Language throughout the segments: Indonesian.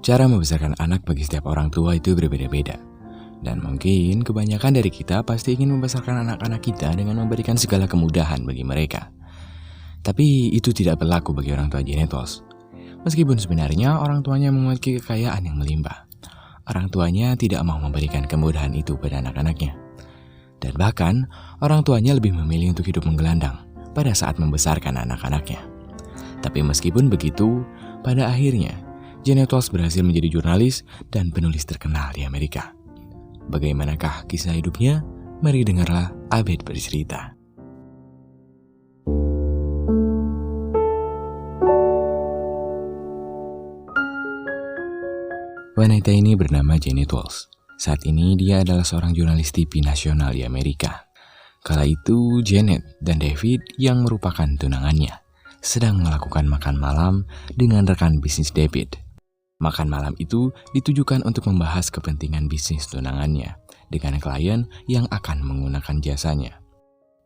Cara membesarkan anak bagi setiap orang tua itu berbeda-beda. Dan mungkin kebanyakan dari kita pasti ingin membesarkan anak-anak kita dengan memberikan segala kemudahan bagi mereka. Tapi itu tidak berlaku bagi orang tua Janet Walsh. Meskipun sebenarnya orang tuanya memiliki kekayaan yang melimpah, orang tuanya tidak mau memberikan kemudahan itu pada anak-anaknya. Dan bahkan, orang tuanya lebih memilih untuk hidup menggelandang pada saat membesarkan anak-anaknya. Tapi meskipun begitu, pada akhirnya, Janet Walsh berhasil menjadi jurnalis dan penulis terkenal di Amerika. Bagaimanakah kisah hidupnya? Mari dengarlah Abed bercerita. Wanita ini bernama Janet Walsh. Saat ini dia adalah seorang jurnalis TV nasional di Amerika. Kala itu Janet dan David yang merupakan tunangannya sedang melakukan makan malam dengan rekan bisnis David. Makan malam itu ditujukan untuk membahas kepentingan bisnis tunangannya dengan klien yang akan menggunakan jasanya.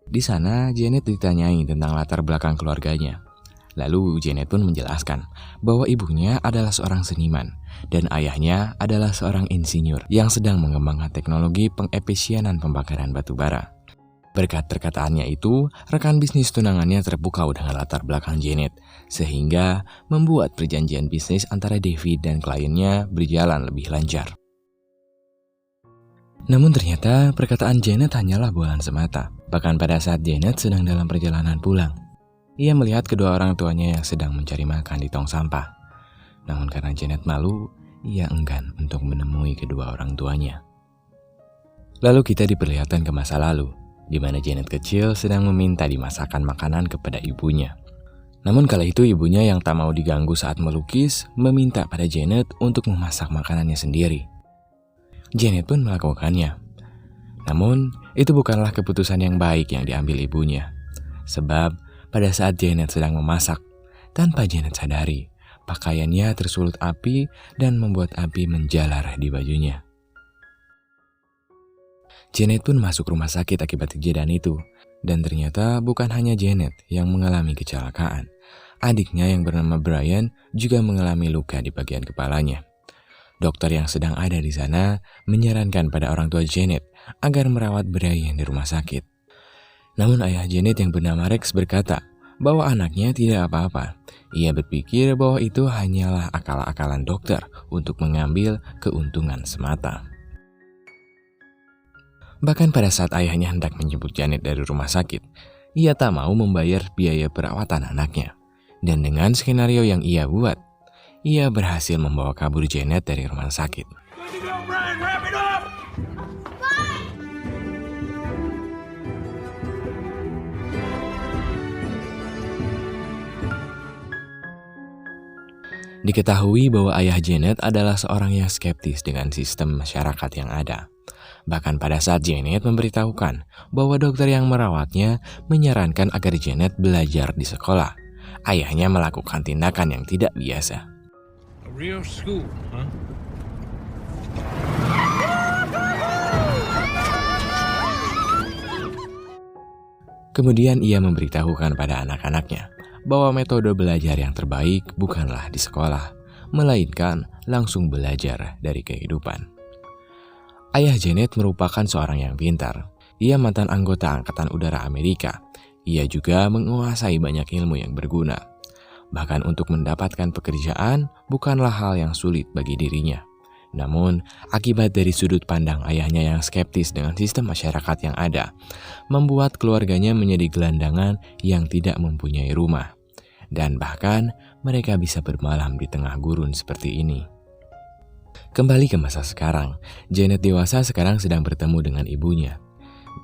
Di sana Janet ditanyai tentang latar belakang keluarganya. Lalu Janet pun menjelaskan bahwa ibunya adalah seorang seniman dan ayahnya adalah seorang insinyur yang sedang mengembangkan teknologi pengefisienan pembakaran batu bara. Berkat perkataannya itu, rekan bisnis tunangannya terpukau dengan latar belakang Janet, sehingga membuat perjanjian bisnis antara David dan kliennya berjalan lebih lancar. Namun ternyata perkataan Janet hanyalah bualan semata. Bahkan pada saat Janet sedang dalam perjalanan pulang, ia melihat kedua orang tuanya yang sedang mencari makan di tong sampah. Namun karena Janet malu, ia enggan untuk menemui kedua orang tuanya. Lalu kita diperlihatkan ke masa lalu, di mana Janet kecil sedang meminta dimasakkan makanan kepada ibunya. Namun kala itu ibunya yang tak mau diganggu saat melukis, meminta pada Janet untuk memasak makanannya sendiri. Janet pun melakukannya. Namun, itu bukanlah keputusan yang baik yang diambil ibunya. Sebab, pada saat Janet sedang memasak, tanpa Janet sadari, pakaiannya tersulut api dan membuat api menjalar di bajunya. Janet pun masuk rumah sakit akibat kejadian itu, dan ternyata bukan hanya Janet yang mengalami kecelakaan. Adiknya yang bernama Brian juga mengalami luka di bagian kepalanya. Dokter yang sedang ada di sana menyarankan pada orang tua Janet agar merawat Brian di rumah sakit. Namun ayah Janet yang bernama Rex berkata bahwa anaknya tidak apa-apa. Ia berpikir bahwa itu hanyalah akal-akalan dokter untuk mengambil keuntungan semata. Bahkan pada saat ayahnya hendak menjemput Janet dari rumah sakit, ia tak mau membayar biaya perawatan anaknya. Dan dengan skenario yang ia buat, ia berhasil membawa kabur Janet dari rumah sakit. Diketahui bahwa ayah Janet adalah seorang yang skeptis dengan sistem masyarakat yang ada. Bahkan pada saat Janet memberitahukan bahwa dokter yang merawatnya menyarankan agar Janet belajar di sekolah, ayahnya melakukan tindakan yang tidak biasa. A real school, huh? Kemudian ia memberitahukan pada anak-anaknya bahwa metode belajar yang terbaik bukanlah di sekolah, melainkan langsung belajar dari kehidupan. Ayah Janet merupakan seorang yang pintar. Ia mantan anggota Angkatan Udara Amerika. Ia juga menguasai banyak ilmu yang berguna. Bahkan untuk mendapatkan pekerjaan bukanlah hal yang sulit bagi dirinya. Namun, akibat dari sudut pandang ayahnya yang skeptis dengan sistem masyarakat yang ada, membuat keluarganya menjadi gelandangan yang tidak mempunyai rumah. Dan bahkan mereka bisa bermalam di tengah gurun seperti ini. Kembali ke masa sekarang, Janet dewasa sekarang sedang bertemu dengan ibunya.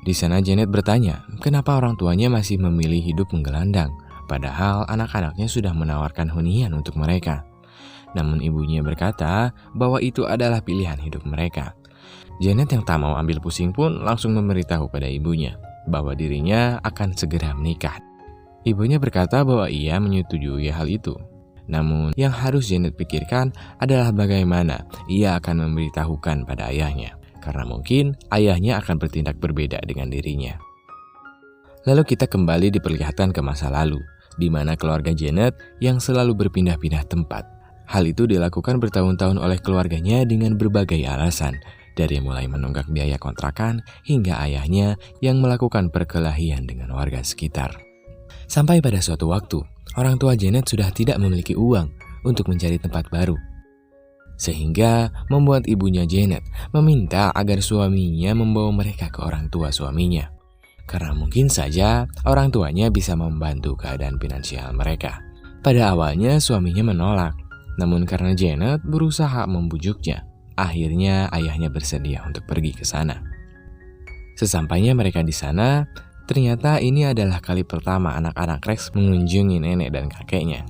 Di sana Janet bertanya, kenapa orang tuanya masih memilih hidup menggelandang, padahal anak-anaknya sudah menawarkan hunian untuk mereka. Namun ibunya berkata bahwa itu adalah pilihan hidup mereka. Janet yang tak mau ambil pusing pun langsung memberitahu pada ibunya bahwa dirinya akan segera menikah. Ibunya berkata bahwa ia menyetujui hal itu. Namun yang harus Janet pikirkan adalah bagaimana ia akan memberitahukan pada ayahnya, karena mungkin ayahnya akan bertindak berbeda dengan dirinya. Lalu kita kembali diperlihatkan ke masa lalu, di mana keluarga Janet yang selalu berpindah-pindah tempat Hal itu dilakukan bertahun-tahun oleh keluarganya dengan berbagai alasan, dari mulai menunggak biaya kontrakan hingga ayahnya yang melakukan perkelahian dengan warga sekitar. Sampai pada suatu waktu, orang tua Janet sudah tidak memiliki uang untuk mencari tempat baru. Sehingga membuat ibunya Janet meminta agar suaminya membawa mereka ke orang tua suaminya. Karena mungkin saja orang tuanya bisa membantu keadaan finansial mereka. Pada awalnya suaminya menolak, namun karena Janet berusaha membujuknya, akhirnya ayahnya bersedia untuk pergi ke sana. Sesampainya mereka di sana, ternyata ini adalah kali pertama anak-anak Rex mengunjungi nenek dan kakeknya.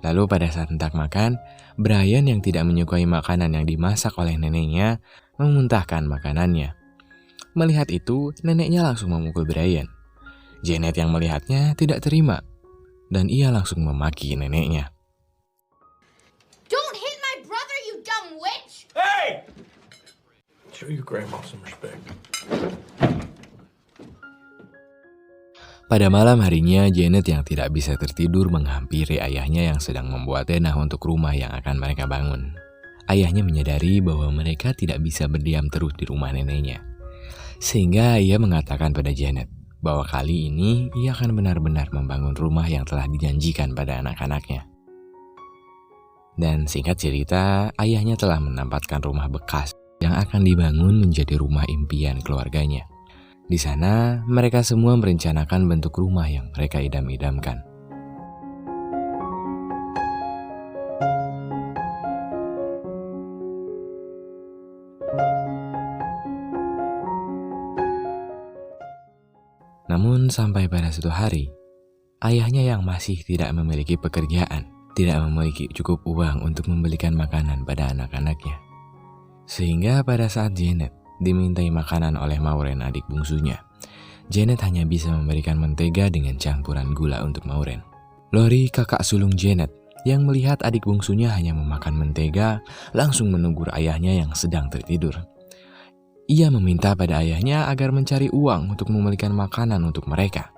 Lalu pada saat hendak makan, Brian yang tidak menyukai makanan yang dimasak oleh neneknya memuntahkan makanannya. Melihat itu, neneknya langsung memukul Brian. Janet yang melihatnya tidak terima, dan ia langsung memaki neneknya. Don't hit my brother, you dumb witch! Hey! Show your grandma some respect. Pada malam harinya, Janet yang tidak bisa tertidur menghampiri ayahnya yang sedang membuat denah untuk rumah yang akan mereka bangun. Ayahnya menyadari bahwa mereka tidak bisa berdiam terus di rumah neneknya. Sehingga ia mengatakan pada Janet bahwa kali ini ia akan benar-benar membangun rumah yang telah dijanjikan pada anak-anaknya. Dan singkat cerita, ayahnya telah menempatkan rumah bekas yang akan dibangun menjadi rumah impian keluarganya. Di sana, mereka semua merencanakan bentuk rumah yang mereka idam-idamkan. Namun sampai pada suatu hari, ayahnya yang masih tidak memiliki pekerjaan, tidak memiliki cukup uang untuk membelikan makanan pada anak-anaknya. Sehingga pada saat Janet dimintai makanan oleh Maureen adik bungsunya, Janet hanya bisa memberikan mentega dengan campuran gula untuk Maureen. Lori, kakak sulung Janet, yang melihat adik bungsunya hanya memakan mentega, langsung menegur ayahnya yang sedang tertidur. Ia meminta pada ayahnya agar mencari uang untuk membelikan makanan untuk mereka.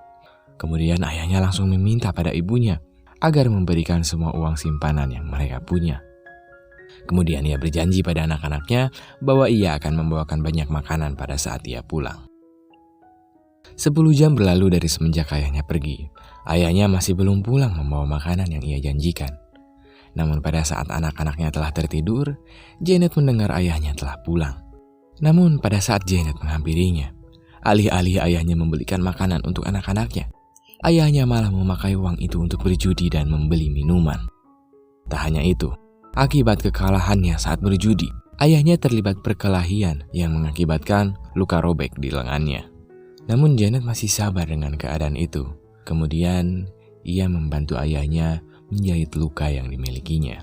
Kemudian ayahnya langsung meminta pada ibunya agar memberikan semua uang simpanan yang mereka punya. Kemudian ia berjanji pada anak-anaknya bahwa ia akan membawakan banyak makanan pada saat ia pulang. 10 jam berlalu dari semenjak ayahnya pergi. Ayahnya masih belum pulang membawa makanan yang ia janjikan. Namun pada saat anak-anaknya telah tertidur, Janet mendengar ayahnya telah pulang. Namun pada saat Janet menghampirinya, alih-alih ayahnya membelikan makanan untuk anak-anaknya, ayahnya malah memakai uang itu untuk berjudi dan membeli minuman. Tak hanya itu, akibat kekalahannya saat berjudi, ayahnya terlibat perkelahian yang mengakibatkan luka robek di lengannya. Namun Janet masih sabar dengan keadaan itu. Kemudian ia membantu ayahnya menjahit luka yang dimilikinya.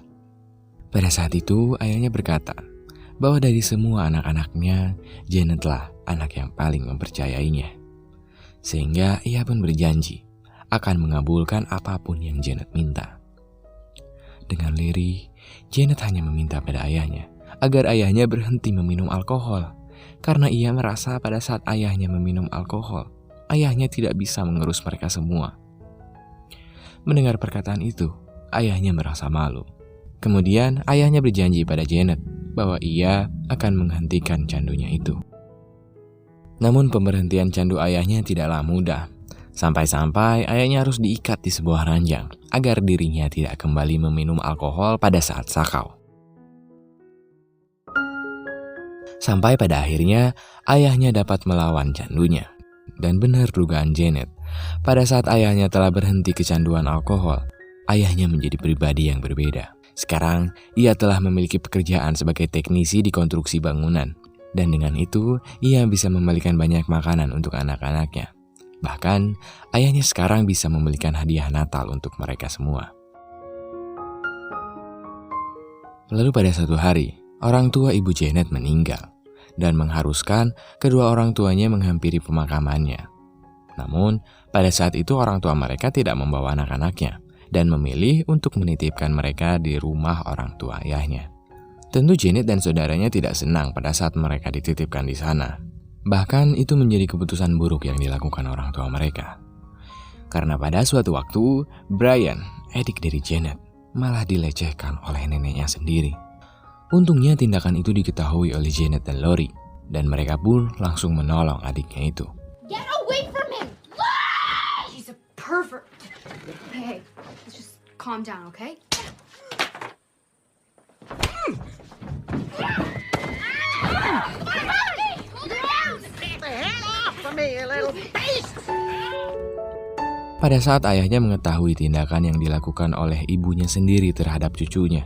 Pada saat itu ayahnya berkata bahwa dari semua anak-anaknya, Janetlah anak yang paling mempercayainya. Sehingga ia pun berjanji akan mengabulkan apapun yang Janet minta. Dengan lirih, Janet hanya meminta pada ayahnya agar ayahnya berhenti meminum alkohol, karena ia merasa pada saat ayahnya meminum alkohol, ayahnya tidak bisa mengurus mereka semua. Mendengar perkataan itu, ayahnya merasa malu. Kemudian ayahnya berjanji pada Janet bahwa ia akan menghentikan candunya itu. Namun pemberhentian candu ayahnya tidaklah mudah. Sampai-sampai ayahnya harus diikat di sebuah ranjang agar dirinya tidak kembali meminum alkohol pada saat sakau. Sampai pada akhirnya ayahnya dapat melawan candunya. Dan benar dugaan Janet, pada saat ayahnya telah berhenti kecanduan alkohol, ayahnya menjadi pribadi yang berbeda. Sekarang ia telah memiliki pekerjaan sebagai teknisi di konstruksi bangunan. Dan dengan itu ia bisa membelikan banyak makanan untuk anak-anaknya. Bahkan, ayahnya sekarang bisa membelikan hadiah Natal untuk mereka semua. Lalu pada suatu hari, orang tua ibu Janet meninggal dan mengharuskan kedua orang tuanya menghampiri pemakamannya. Namun, pada saat itu orang tua mereka tidak membawa anak-anaknya dan memilih untuk menitipkan mereka di rumah orang tua ayahnya. Tentu Janet dan saudaranya tidak senang pada saat mereka dititipkan di sana. Bahkan itu menjadi keputusan buruk yang dilakukan orang tua mereka. Karena pada suatu waktu, Brian, adik dari Janet, malah dilecehkan oleh neneknya sendiri. Untungnya tindakan itu diketahui oleh Janet dan Lori, dan mereka pun langsung menolong adiknya itu. Get away from him! He's a pervert. Hey, let's just calm down, okay? Pada saat ayahnya mengetahui tindakan yang dilakukan oleh ibunya sendiri terhadap cucunya,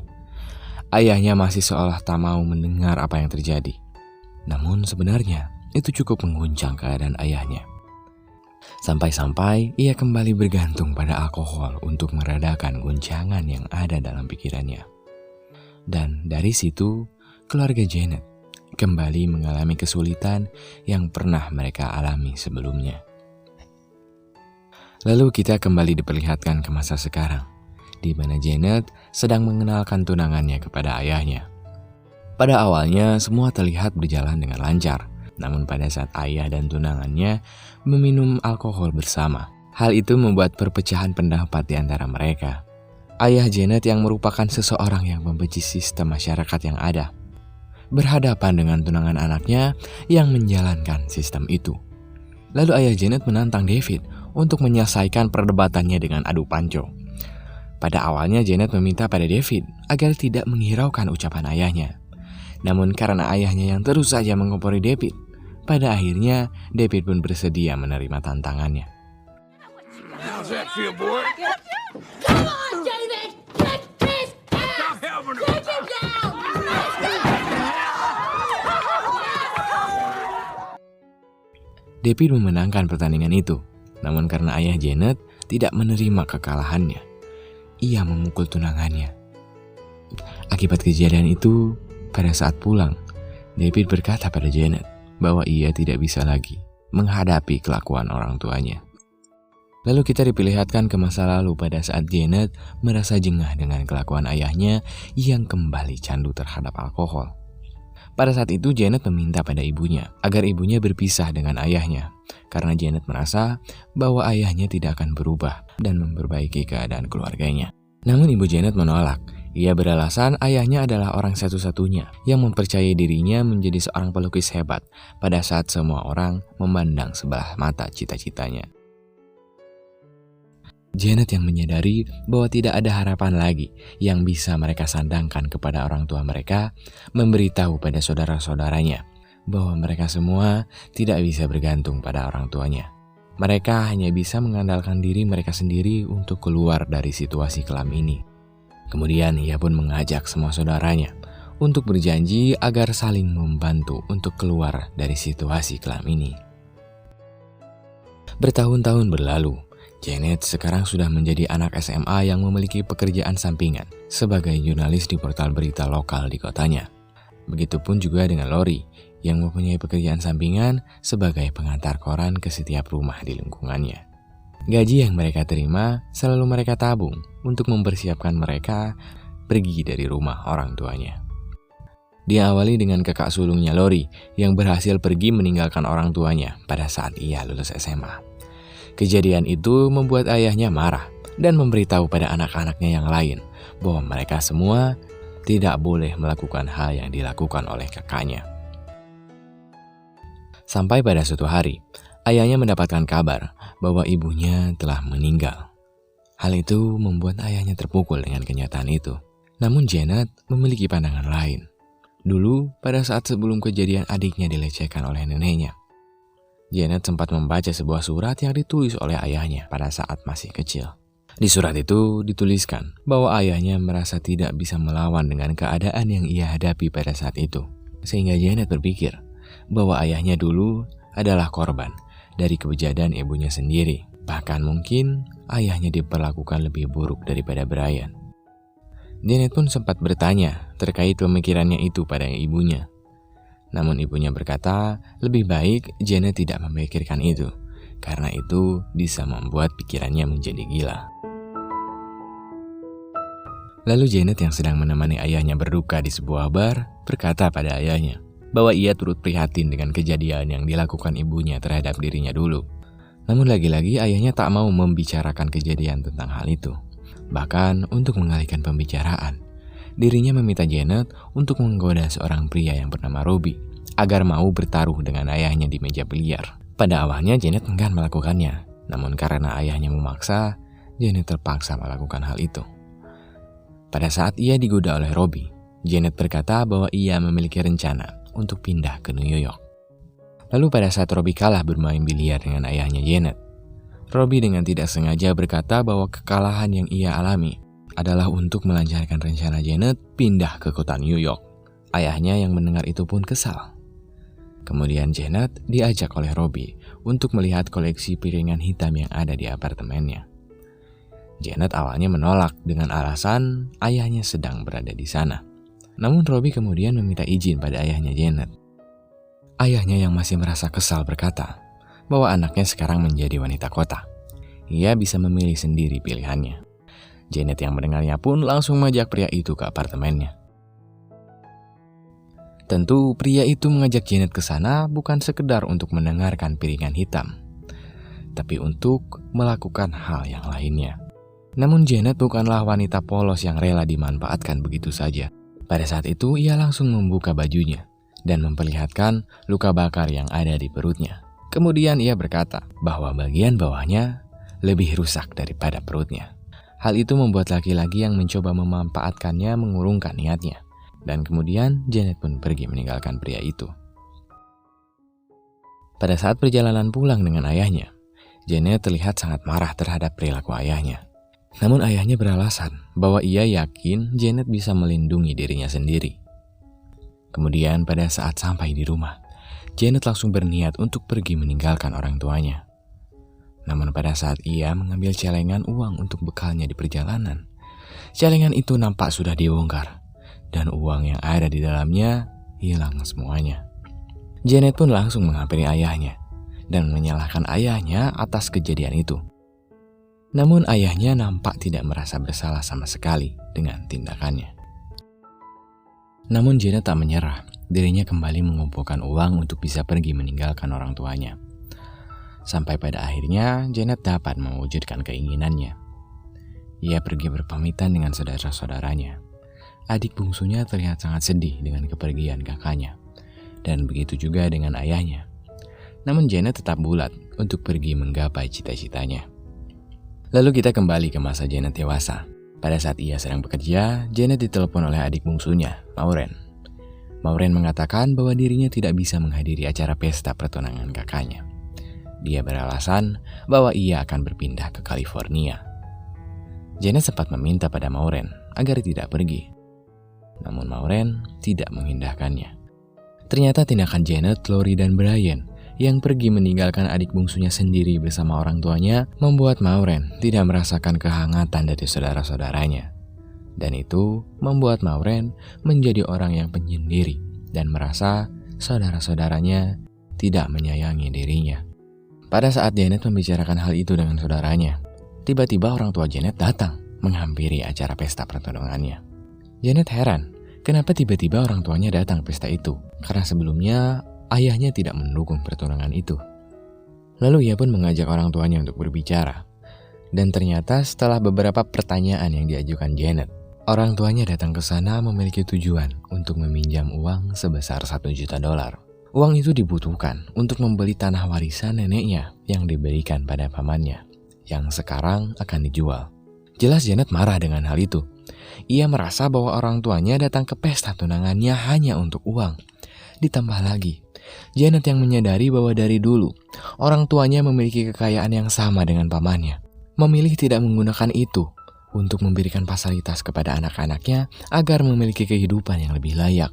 ayahnya masih seolah tak mau mendengar apa yang terjadi. Namun sebenarnya itu cukup mengguncang keadaan ayahnya. Sampai-sampai ia kembali bergantung pada alkohol untuk meredakan guncangan yang ada dalam pikirannya. Dan dari situ, keluarga Janet kembali mengalami kesulitan yang pernah mereka alami sebelumnya. Lalu kita kembali diperlihatkan ke masa sekarang, di mana Janet sedang mengenalkan tunangannya kepada ayahnya. Pada awalnya semua terlihat berjalan dengan lancar, namun pada saat ayah dan tunangannya meminum alkohol bersama, hal itu membuat perpecahan pendapat di antara mereka. Ayah Janet yang merupakan seseorang yang membenci sistem masyarakat yang ada, berhadapan dengan tunangan anaknya yang menjalankan sistem itu. Lalu ayah Janet menantang David untuk menyelesaikan perdebatannya dengan adu panco. Pada awalnya Janet meminta pada David agar tidak menghiraukan ucapan ayahnya. Namun karena ayahnya yang terus saja mengompori David, pada akhirnya David pun bersedia menerima tantangannya. How's that feel, boy? Come on, David! Kick his ass! Kick him down! David memenangkan pertandingan itu. Namun karena ayah Janet tidak menerima kekalahannya, ia memukul tunangannya. Akibat kejadian itu, pada saat pulang, David berkata pada Janet bahwa ia tidak bisa lagi menghadapi kelakuan orang tuanya. Lalu kita diperlihatkan ke masa lalu pada saat Janet merasa jengah dengan kelakuan ayahnya yang kembali candu terhadap alkohol. Pada saat itu Janet meminta pada ibunya agar ibunya berpisah dengan ayahnya, karena Janet merasa bahwa ayahnya tidak akan berubah dan memperbaiki keadaan keluarganya. Namun ibu Janet menolak. Ia beralasan ayahnya adalah orang satu-satunya yang mempercayai dirinya menjadi seorang pelukis hebat pada saat semua orang memandang sebelah mata cita-citanya. Janet yang menyadari bahwa tidak ada harapan lagi yang bisa mereka sandangkan kepada orang tua mereka, memberitahu pada saudara-saudaranya bahwa mereka semua tidak bisa bergantung pada orang tuanya. Mereka hanya bisa mengandalkan diri mereka sendiri untuk keluar dari situasi kelam ini. Kemudian ia pun mengajak semua saudaranya untuk berjanji agar saling membantu untuk keluar dari situasi kelam ini. Bertahun-tahun berlalu, Janet sekarang sudah menjadi anak SMA yang memiliki pekerjaan sampingan sebagai jurnalis di portal berita lokal di kotanya. Begitupun juga dengan Lori yang mempunyai pekerjaan sampingan sebagai pengantar koran ke setiap rumah di lingkungannya. Gaji yang mereka terima selalu mereka tabung untuk mempersiapkan mereka pergi dari rumah orang tuanya. Diawali dengan kakak sulungnya Lori yang berhasil pergi meninggalkan orang tuanya pada saat ia lulus SMA. Kejadian itu membuat ayahnya marah dan memberitahu pada anak-anaknya yang lain bahwa mereka semua tidak boleh melakukan hal yang dilakukan oleh kakaknya. Sampai pada suatu hari, ayahnya mendapatkan kabar bahwa ibunya telah meninggal. Hal itu membuat ayahnya terpukul dengan kenyataan itu. Namun Janet memiliki pandangan lain. Dulu, pada saat sebelum kejadian adiknya dilecehkan oleh neneknya, Janet sempat membaca sebuah surat yang ditulis oleh ayahnya pada saat masih kecil. Di surat itu dituliskan bahwa ayahnya merasa tidak bisa melawan dengan keadaan yang ia hadapi pada saat itu. Sehingga Janet berpikir bahwa ayahnya dulu adalah korban dari kebejatan ibunya sendiri. Bahkan mungkin ayahnya diperlakukan lebih buruk daripada Brian. Janet pun sempat bertanya terkait pemikirannya itu pada ibunya. Namun ibunya berkata, lebih baik Janet tidak memikirkan itu, karena itu bisa membuat pikirannya menjadi gila. Lalu Janet yang sedang menemani ayahnya berduka di sebuah bar, berkata pada ayahnya bahwa ia turut prihatin dengan kejadian yang dilakukan ibunya terhadap dirinya dulu. Namun lagi-lagi ayahnya tak mau membicarakan kejadian tentang hal itu. Bahkan untuk mengalihkan pembicaraan, dirinya meminta Janet untuk menggoda seorang pria yang bernama Robbie agar mau bertaruh dengan ayahnya di meja biliar. Pada awalnya Janet enggan melakukannya, namun karena ayahnya memaksa, Janet terpaksa melakukan hal itu. Pada saat ia digoda oleh Robbie, Janet berkata bahwa ia memiliki rencana untuk pindah ke New York. Lalu pada saat Robbie kalah bermain biliar dengan ayahnya Janet, Robbie dengan tidak sengaja berkata bahwa kekalahan yang ia alami adalah untuk melancarkan rencana Janet pindah ke kota New York. Ayahnya yang mendengar itu pun kesal. Kemudian Janet diajak oleh Robbie untuk melihat koleksi piringan hitam yang ada di apartemennya. Janet awalnya menolak dengan alasan ayahnya sedang berada di sana. Namun Robbie kemudian meminta izin pada ayahnya Janet. Ayahnya yang masih merasa kesal berkata bahwa anaknya sekarang menjadi wanita kota. Ia bisa memilih sendiri pilihannya. Janet yang mendengarnya pun langsung mengajak pria itu ke apartemennya. Tentu pria itu mengajak Janet ke sana bukan sekedar untuk mendengarkan piringan hitam, tapi untuk melakukan hal yang lainnya. Namun Janet bukanlah wanita polos yang rela dimanfaatkan begitu saja. Pada saat itu ia langsung membuka bajunya dan memperlihatkan luka bakar yang ada di perutnya. Kemudian ia berkata bahwa bagian bawahnya lebih rusak daripada perutnya. Hal itu membuat laki-laki yang mencoba memanfaatkannya mengurungkan niatnya. Dan kemudian Janet pun pergi meninggalkan pria itu. Pada saat perjalanan pulang dengan ayahnya, Janet terlihat sangat marah terhadap perilaku ayahnya. Namun ayahnya beralasan bahwa ia yakin Janet bisa melindungi dirinya sendiri. Kemudian pada saat sampai di rumah, Janet langsung berniat untuk pergi meninggalkan orang tuanya. Namun pada saat ia mengambil celengan uang untuk bekalnya di perjalanan, celengan itu nampak sudah dibongkar. Dan uang yang ada di dalamnya hilang semuanya. Janet pun langsung menghampiri ayahnya dan menyalahkan ayahnya atas kejadian itu. Namun ayahnya nampak tidak merasa bersalah sama sekali dengan tindakannya. Namun Janet tak menyerah, dirinya kembali mengumpulkan uang untuk bisa pergi meninggalkan orang tuanya. Sampai pada akhirnya Janet dapat mewujudkan keinginannya. Ia pergi berpamitan dengan saudara-saudaranya. Adik bungsunya terlihat sangat sedih dengan kepergian kakaknya, dan begitu juga dengan ayahnya. Namun Janet tetap bulat untuk pergi menggapai cita-citanya. Lalu kita kembali ke masa Janet dewasa. Pada saat ia sedang bekerja, Janet ditelepon oleh adik bungsunya, Maureen. Maureen mengatakan bahwa dirinya tidak bisa menghadiri acara pesta pertunangan kakaknya. Dia beralasan bahwa ia akan berpindah ke California. Janet sempat meminta pada Maureen agar tidak pergi. Namun Maureen tidak mengindahkannya. Ternyata tindakan Janet, Lori, dan Brian yang pergi meninggalkan adik bungsunya sendiri bersama orang tuanya membuat Maureen tidak merasakan kehangatan dari saudara-saudaranya. Dan itu membuat Maureen menjadi orang yang penyendiri dan merasa saudara-saudaranya tidak menyayangi dirinya. Pada saat Janet membicarakan hal itu dengan saudaranya, tiba-tiba orang tua Janet datang menghampiri acara pesta pertunangannya. Janet heran, kenapa tiba-tiba orang tuanya datang ke pesta itu, karena sebelumnya ayahnya tidak mendukung pertunangan itu. Lalu ia pun mengajak orang tuanya untuk berbicara. Dan ternyata setelah beberapa pertanyaan yang diajukan Janet, orang tuanya datang ke sana memiliki tujuan untuk meminjam uang sebesar $1 juta. Uang itu dibutuhkan untuk membeli tanah warisan neneknya yang diberikan pada pamannya, yang sekarang akan dijual. Jelas Janet marah dengan hal itu. Ia merasa bahwa orang tuanya datang ke pesta tunangannya hanya untuk uang. Ditambah lagi, Janet yang menyadari bahwa dari dulu, orang tuanya memiliki kekayaan yang sama dengan pamannya. Memilih tidak menggunakan itu untuk memberikan fasilitas kepada anak-anaknya agar memiliki kehidupan yang lebih layak.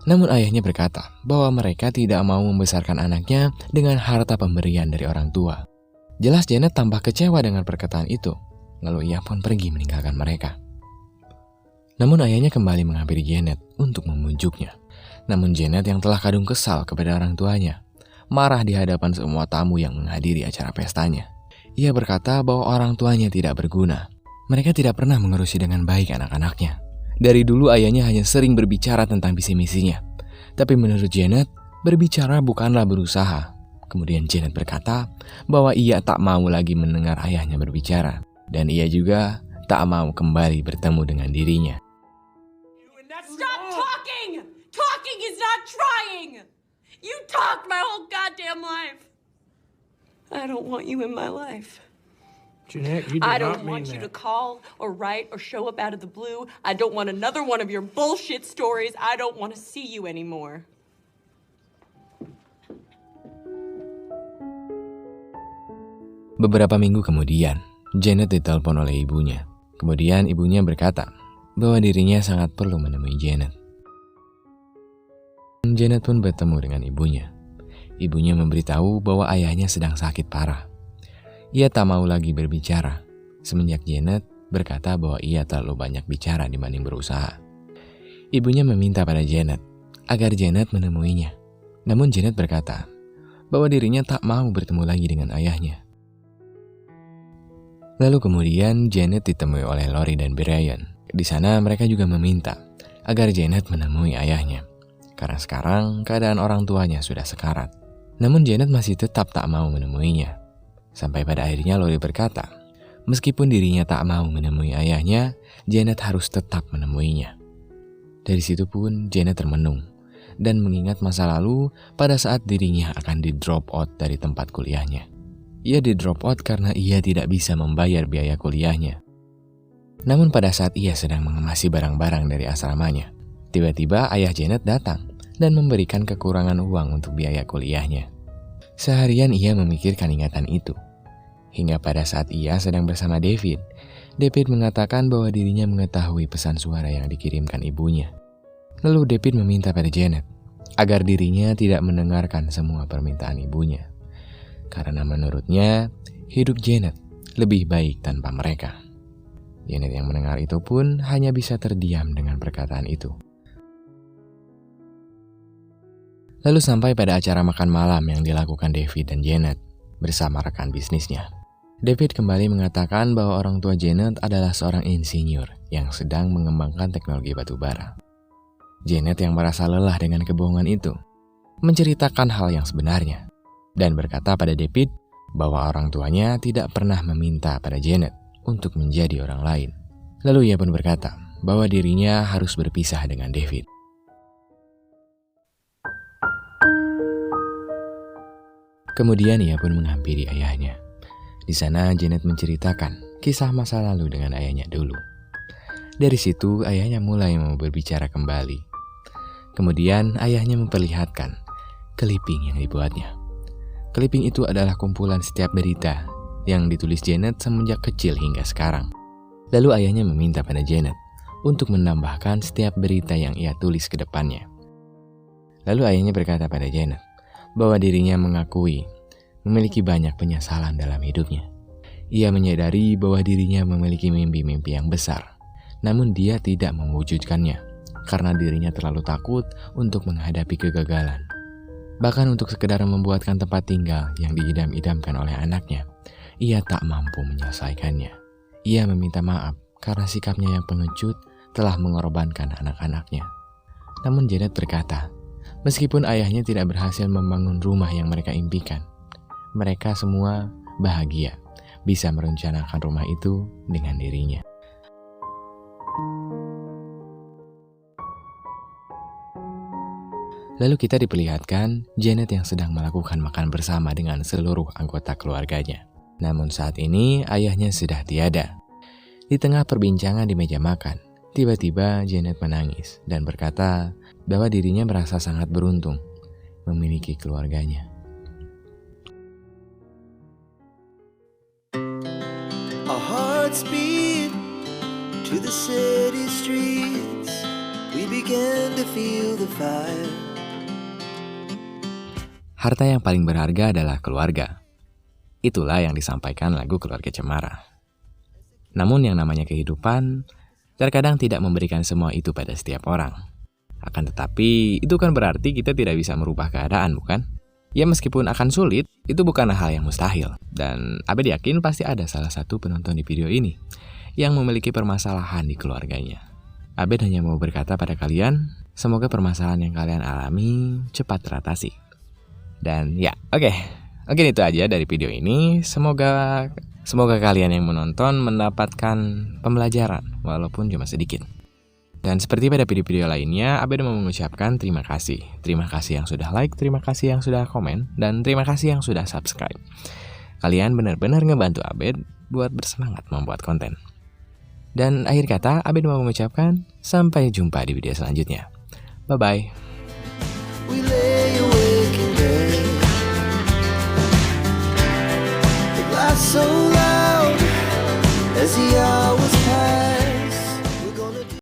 Namun ayahnya berkata bahwa mereka tidak mau membesarkan anaknya dengan harta pemberian dari orang tua. Jelas Janet tambah kecewa dengan perkataan itu. Lalu ia pun pergi meninggalkan mereka. Namun ayahnya kembali menghampiri Janet untuk membujuknya. Namun Janet yang telah kadung kesal kepada orang tuanya, marah di hadapan semua tamu yang menghadiri acara pestanya. Ia berkata bahwa orang tuanya tidak berguna. Mereka tidak pernah mengurusi dengan baik anak-anaknya. Dari dulu ayahnya hanya sering berbicara tentang visi misinya. Tapi menurut Janet, berbicara bukanlah berusaha. Kemudian Janet berkata bahwa ia tak mau lagi mendengar ayahnya berbicara. Dan ia juga tak mau kembali bertemu dengan dirinya. Stop talking! Talking is not trying! You talked my whole goddamn life! I don't want you in my life. Jeanette, you did I not don't mean want you to that. call or write or show up out of the blue. I don't want another one of your bullshit stories. I don't want to see you anymore. Beberapa minggu kemudian, Janet ditelepon oleh ibunya. Kemudian ibunya berkata bahwa dirinya sangat perlu menemui Janet. Janet pun bertemu dengan ibunya. Ibunya memberitahu bahwa ayahnya sedang sakit parah. Ia tak mau lagi berbicara, semenjak Janet berkata bahwa ia terlalu banyak bicara dibanding berusaha. Ibunya meminta pada Janet agar Janet menemuinya. Namun Janet berkata bahwa dirinya tak mau bertemu lagi dengan ayahnya. Lalu kemudian Janet ditemui oleh Lori dan Brian. Di sana mereka juga meminta agar Janet menemui ayahnya, karena sekarang keadaan orang tuanya sudah sekarat. Namun Janet masih tetap tak mau menemuinya. Sampai pada akhirnya Lori berkata, meskipun dirinya tak mau menemui ayahnya, Janet harus tetap menemuinya. Dari situ pun Janet termenung dan mengingat masa lalu pada saat dirinya akan di-drop out dari tempat kuliahnya. Ia di-drop out karena ia tidak bisa membayar biaya kuliahnya. Namun pada saat ia sedang mengemasi barang-barang dari asramanya, tiba-tiba ayah Janet datang dan memberikan kekurangan uang untuk biaya kuliahnya. Seharian ia memikirkan ingatan itu. Hingga pada saat ia sedang bersama David mengatakan bahwa dirinya mengetahui pesan suara yang dikirimkan ibunya. Lalu David meminta pada Janet agar dirinya tidak mendengarkan semua permintaan ibunya, karena menurutnya hidup Janet lebih baik tanpa mereka. Janet yang mendengar itu pun hanya bisa terdiam dengan perkataan itu. Lalu sampai pada acara makan malam yang dilakukan David dan Janet bersama rekan bisnisnya. David kembali mengatakan bahwa orang tua Janet adalah seorang insinyur yang sedang mengembangkan teknologi batu bara. Janet yang merasa lelah dengan kebohongan itu menceritakan hal yang sebenarnya dan berkata pada David bahwa orang tuanya tidak pernah meminta pada Janet untuk menjadi orang lain. Lalu ia pun berkata bahwa dirinya harus berpisah dengan David. Kemudian ia pun menghampiri ayahnya. Di sana Janet menceritakan kisah masa lalu dengan ayahnya dulu. Dari situ ayahnya mulai mau berbicara kembali. Kemudian ayahnya memperlihatkan clipping yang dibuatnya. Clipping itu adalah kumpulan setiap berita yang ditulis Janet semenjak kecil hingga sekarang. Lalu ayahnya meminta pada Janet untuk menambahkan setiap berita yang ia tulis ke depannya. Lalu ayahnya berkata pada Janet bahwa dirinya mengakui memiliki banyak penyesalan dalam hidupnya. Ia menyadari bahwa dirinya memiliki mimpi-mimpi yang besar, namun dia tidak mewujudkannya karena dirinya terlalu takut untuk menghadapi kegagalan. Bahkan untuk sekedar membuatkan tempat tinggal yang diidam-idamkan oleh anaknya, ia tak mampu menyelesaikannya. Ia meminta maaf karena sikapnya yang pengecut telah mengorbankan anak-anaknya. Namun Janet berkata, meskipun ayahnya tidak berhasil membangun rumah yang mereka impikan, mereka semua bahagia bisa merencanakan rumah itu dengan dirinya. Lalu kita diperlihatkan Janet yang sedang melakukan makan bersama dengan seluruh anggota keluarganya. Namun saat ini ayahnya sudah tiada. Di tengah perbincangan di meja makan, tiba-tiba Janet menangis dan berkata bahwa dirinya merasa sangat beruntung memiliki keluarganya. Our hearts beat to the city streets. We began to feel the fire. Harta yang paling berharga adalah keluarga. Itulah yang disampaikan lagu Keluarga Cemara. Namun yang namanya kehidupan terkadang tidak memberikan semua itu pada setiap orang. Akan tetapi itu kan berarti kita tidak bisa merubah keadaan, bukan? Ya meskipun akan sulit, itu bukan hal yang mustahil. Dan Abed yakin pasti ada salah satu penonton di video ini yang memiliki permasalahan di keluarganya. Abed hanya mau berkata pada kalian, semoga permasalahan yang kalian alami cepat teratasi. Dan ya, oke. Mungkin itu aja dari video ini. Semoga Semoga kalian yang menonton mendapatkan pembelajaran walaupun cuma sedikit. Dan seperti pada video-video lainnya, Abed mau mengucapkan terima kasih. Terima kasih yang sudah like, terima kasih yang sudah komen, dan terima kasih yang sudah subscribe. Kalian benar-benar ngebantu Abed buat bersemangat membuat konten. Dan akhir kata, Abed mau mengucapkan sampai jumpa di video selanjutnya. Bye-bye. We lay awake in bed. The glass so